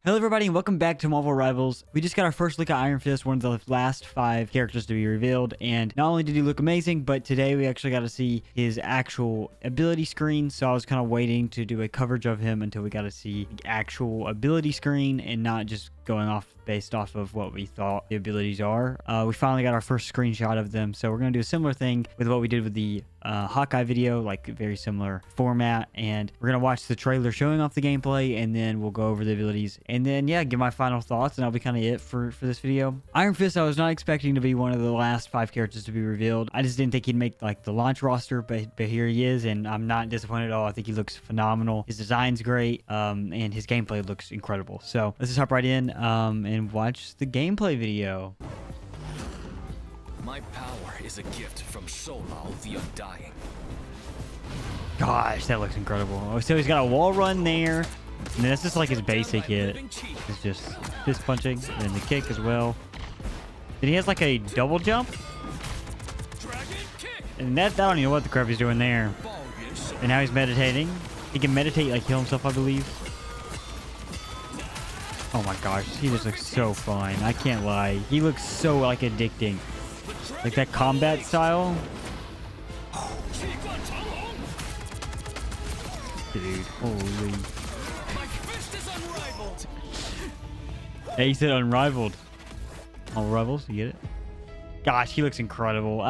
Hello everybody and welcome back to Marvel Rivals. We just got our first look at Iron Fist, one of the last 5 characters to be revealed, and not only did he look amazing, but today we actually got to see his actual ability screen, so I was kind of waiting to do a coverage of him until we got to see the actual ability screen and not just going off based off of what we thought the abilities are. We finally got our first screenshot of them, so we're going to do a similar thing with what we did with the Hawkeye video, like very similar format, and we're going to watch the trailer showing off the gameplay, and then we'll go over the abilities, and then yeah, give my final thoughts, and that'll be kind of it for this video. Iron Fist, I was not expecting to be one of the last 5 characters to be revealed. I just didn't think he'd make like the launch roster, but here he is, and I'm not disappointed at all. I think he looks phenomenal. His design's great, and his gameplay looks incredible. So let's just hop right in and watch the gameplay video. My power is a gift from Solal the Undying. Gosh, that looks incredible. Oh, so he's got a wall run there, and that's just like his basic hit. It's just fist punching, and then the kick as well. Then he has like a double jump, and that, I don't even know what the crap he's doing there. And now he's meditating. He can meditate, like heal himself, I believe. Oh my gosh, he just looks so fun. I can't lie. He looks so like addicting. Like that combat style. Dude, holy. Hey, he said unrivaled. All rivals, you get it? Gosh, he looks incredible.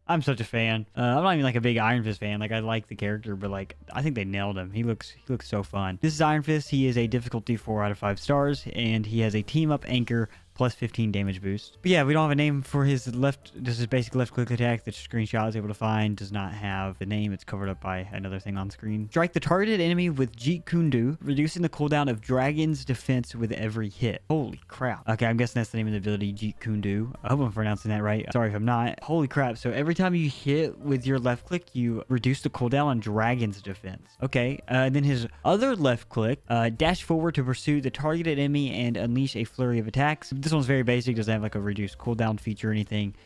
I'm such a fan. I'm not even like a big Iron Fist fan. Like, I like the character, but like, I think they nailed him. He looks so fun. This is Iron Fist. He is a difficulty 4 out of 5 stars, and he has a team up anchor plus 15 damage boost. But yeah, we don't have a name for his left. This is basic left click attack that screenshot is able to find. Does not have the name. It's covered up by another thing on screen. Strike the targeted enemy with Jeet Kundu, reducing the cooldown of Dragon's defense with every hit. Holy crap. Okay, I'm guessing that's the name of the ability, Jeet Kundu. I hope I'm pronouncing that right. Sorry if I'm not. Holy crap. So every time you hit with your left click, you reduce the cooldown on Dragon's defense. Okay, then his other left click, dash forward to pursue the targeted enemy and unleash a flurry of attacks. This one's very basic, doesn't have like a reduced cooldown feature or anything.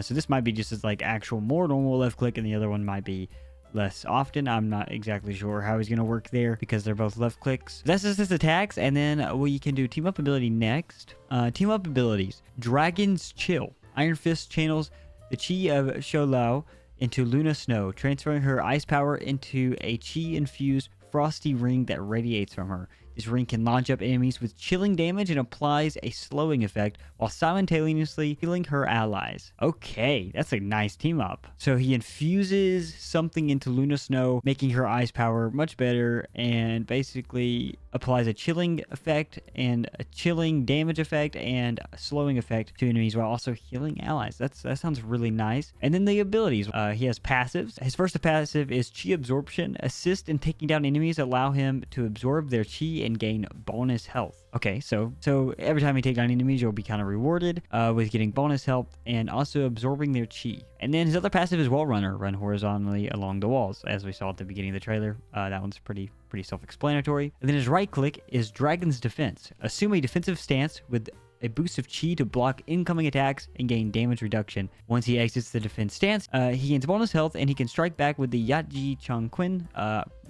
So this might be just as like actual more normal left click, and the other one might be less often. I'm not exactly sure how he's going to work there because they're both left clicks. That's just his attacks, and then we can do team up ability next. Team up abilities. Dragon's Chill. Iron Fist channels the chi of Sholao into Luna Snow, transferring her ice power into a chi-infused frosty ring that radiates from her. This ring can launch up enemies with chilling damage and applies a slowing effect while simultaneously healing her allies. Okay, that's a nice team up. So he infuses something into Luna Snow, making her ice power much better, and basically applies a chilling effect and a chilling damage effect and a slowing effect to enemies while also healing allies. That sounds really nice. And then the abilities. He has passives. His first passive is Chi Absorption. Assist in taking down enemies allow him to absorb their Chi and gain bonus health. Okay, so every time you take down enemies, you'll be kind of rewarded with getting bonus health and also absorbing their Chi. And then his other passive is Wall Runner. Run horizontally along the walls, as we saw at the beginning of the trailer. That one's pretty self-explanatory. And then his right click is Dragon's Defense. Assume a defensive stance with a boost of chi to block incoming attacks and gain damage reduction. Once he exits the defense stance, he gains bonus health, and he can strike back with the Yatji Chongqin.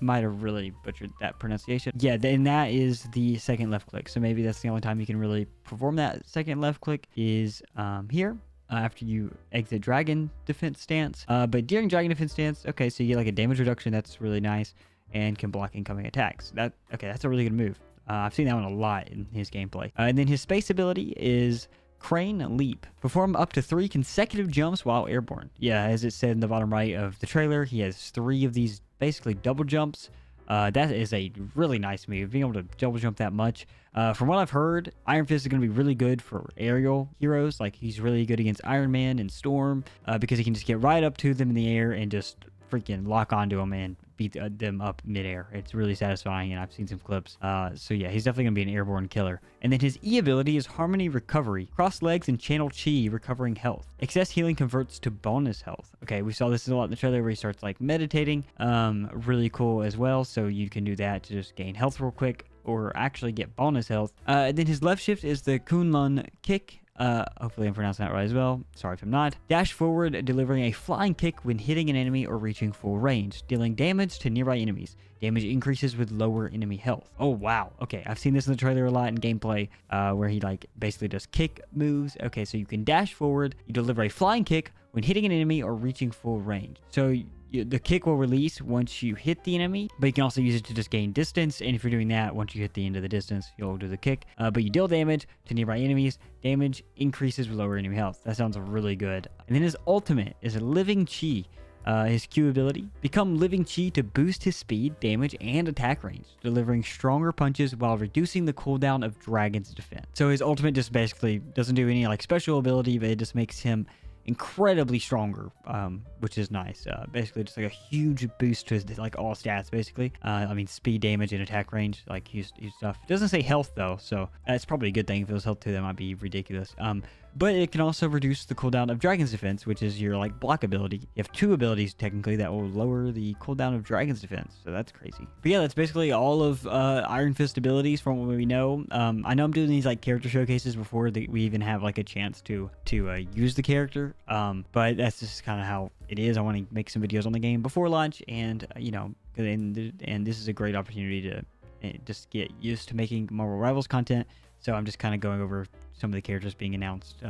Might have really butchered that pronunciation. Yeah, and that is the second left click. So maybe that's the only time you can really perform that second left click is here. After you exit Dragon Defense stance. But during Dragon Defense stance, okay, so you get like a damage reduction. That's really nice, and can block incoming attacks. That's a really good move. I've seen that one a lot in his gameplay. And then his space ability is Crane Leap. Perform up to 3 consecutive jumps while airborne. Yeah, as it said in the bottom right of the trailer, he has 3 of these basically double jumps. That is a really nice move, being able to double jump that much. From what I've heard, Iron Fist is going to be really good for aerial heroes. Like, he's really good against Iron Man and Storm because he can just get right up to them in the air and just freaking lock onto them and beat them up midair. It's really satisfying, and I've seen some clips. So yeah, he's definitely going to be an airborne killer. And then his E ability is Harmony Recovery. Cross legs and channel chi, recovering health. Excess healing converts to bonus health. Okay, we saw this a lot in the trailer where he starts like meditating. Really cool as well. So you can do that to just gain health real quick or actually get bonus health. And then his left shift is the Kunlun Kick. Hopefully I'm pronouncing that right as well. Sorry if I'm not. Dash forward, delivering a flying kick when hitting an enemy or reaching full range, dealing damage to nearby enemies. Damage increases with lower enemy health. Oh, wow. Okay, I've seen this in the trailer a lot in gameplay, where he like basically does kick moves. Okay, so you can dash forward, you deliver a flying kick when hitting an enemy or reaching full range. So the kick will release once you hit the enemy, but you can also use it to just gain distance. And if you're doing that, once you hit the end of the distance, you'll do the kick. But you deal damage to nearby enemies. Damage increases with lower enemy health. That sounds really good. And then his ultimate is a Living Chi. His Q ability, become Living Chi to boost his speed, damage, and attack range, delivering stronger punches while reducing the cooldown of Dragon's defense. So his ultimate just basically doesn't do any like special ability, but it just makes him incredibly stronger, which is nice. Basically just like a huge boost to his like all stats basically. I mean speed, damage, and attack range, like huge stuff. It doesn't say health though, so it's probably a good thing. If it was health too, that might be ridiculous. But it can also reduce the cooldown of Dragon's Defense, which is your like block ability. You have 2 abilities technically that will lower the cooldown of Dragon's Defense, so that's crazy. But yeah, that's basically all of Iron Fist abilities from what we know. I know I'm doing these like character showcases before we even have like a chance to use the character, but that's just kind of how it is. I want to make some videos on the game before launch, and you know, and this is a great opportunity to just get used to making Marvel Rivals content. So I'm just kind of going over some of the characters being announced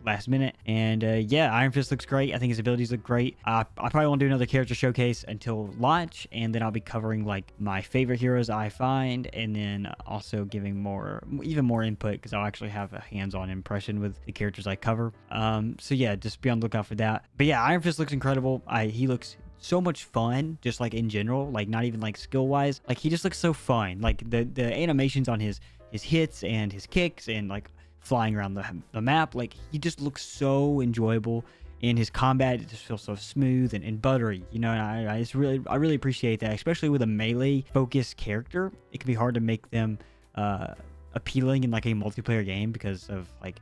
last minute. And yeah, Iron Fist looks great. I think his abilities look great. I probably won't do another character showcase until launch, and then I'll be covering like my favorite heroes I find, and then also giving even more input, because I'll actually have a hands-on impression with the characters I cover. So yeah, just be on the lookout for that. But yeah, Iron Fist looks incredible. He looks so much fun, just like in general, like not even like skill wise, like he just looks so fun. Like the animations on his hits and his kicks and like flying around the map, like he just looks so enjoyable. In his combat, it just feels so smooth and buttery, you know. And I really appreciate that, especially with a melee focused character. It can be hard to make them appealing in like a multiplayer game because of like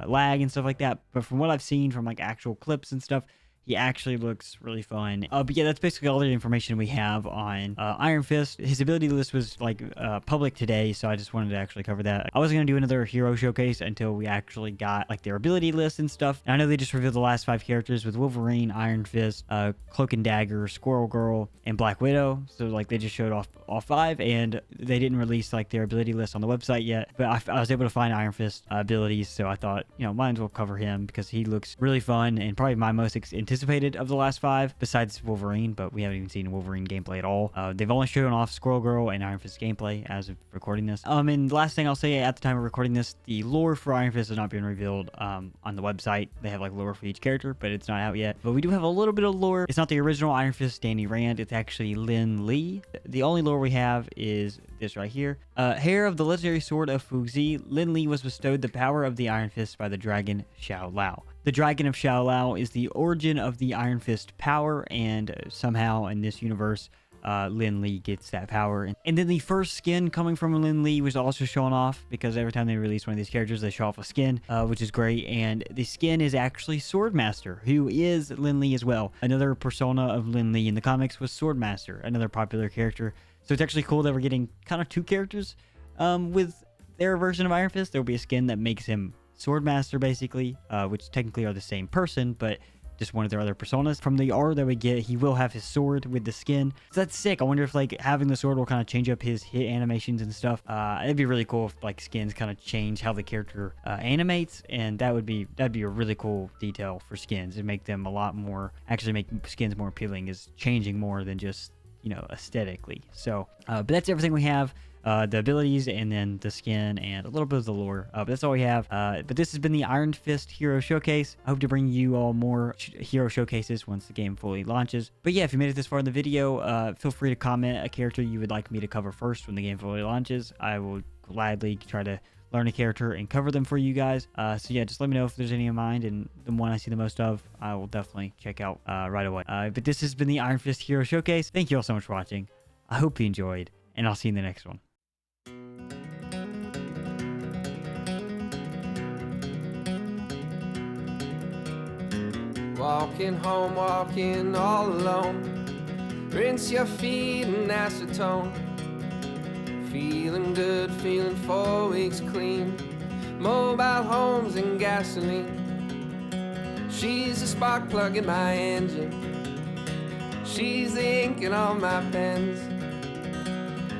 lag and stuff like that. But from what I've seen from like actual clips and stuff, he actually looks really fun. But yeah, that's basically all the information we have on Iron Fist. His ability list was like public today, so I just wanted to actually cover that. I wasn't going to do another hero showcase until we actually got like their ability list and stuff. And I know they just revealed the last 5 characters with Wolverine, Iron Fist, Cloak and Dagger, Squirrel Girl, and Black Widow. So like they just showed off all 5, and they didn't release like their ability list on the website yet. But I was able to find Iron Fist abilities, so I thought, you know, might as well cover him because he looks really fun and probably my most anticipated of the last 5 besides Wolverine, but we haven't even seen Wolverine gameplay at all. They've only shown off Squirrel Girl and Iron Fist gameplay as of recording this. And the last thing I'll say, at the time of recording this, the lore for Iron Fist has not been revealed on the website. They have like lore for each character, but it's not out yet. But we do have a little bit of lore. It's not the original Iron Fist Danny Rand, it's actually Lin Li. The only lore we have is this right here. Heir of the legendary sword of Fuzi, Lin Li was bestowed the power of the Iron Fist by the dragon Xiao Lao. The Dragon of Xiao Lao is the origin of the Iron Fist power, and somehow in this universe, Lin Li gets that power. And then the first skin coming from Lin Li was also shown off, because every time they release one of these characters, they show off a skin, which is great. And the skin is actually Swordmaster, who is Lin Li as well. Another persona of Lin Li in the comics was Swordmaster, another popular character. So it's actually cool that we're getting kind of 2 characters with their version of Iron Fist. There will be a skin that makes him Swordmaster, basically, which technically are the same person, but just one of their other personas. From the art that we get, he will have his sword with the skin, so that's sick. I wonder if like having the sword will kind of change up his hit animations and stuff. It'd be really cool if like skins kind of change how the character animates, and that'd be a really cool detail for skins. It'd make them a lot more, actually make skins more appealing, is changing more than just, you know, aesthetically. So but that's everything we have. The abilities, and then the skin, and a little bit of the lore. But that's all we have. But this has been the Iron Fist Hero Showcase. I hope to bring you all more hero showcases once the game fully launches. But yeah, if you made it this far in the video, feel free to comment a character you would like me to cover first when the game fully launches. I will gladly try to learn a character and cover them for you guys. So yeah, just let me know if there's any in mind, and the one I see the most of, I will definitely check out right away. But this has been the Iron Fist Hero Showcase. Thank you all so much for watching. I hope you enjoyed, and I'll see you in the next one. Walking home, walking all alone. Rinse your feet in acetone. Feeling good, feeling 4 weeks clean. mobile homes and gasoline. She's the spark plug in my engine. She's the ink in all my pens.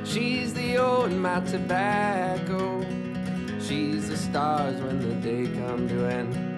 She's the O in my tobacco. She's the stars when the day come to end.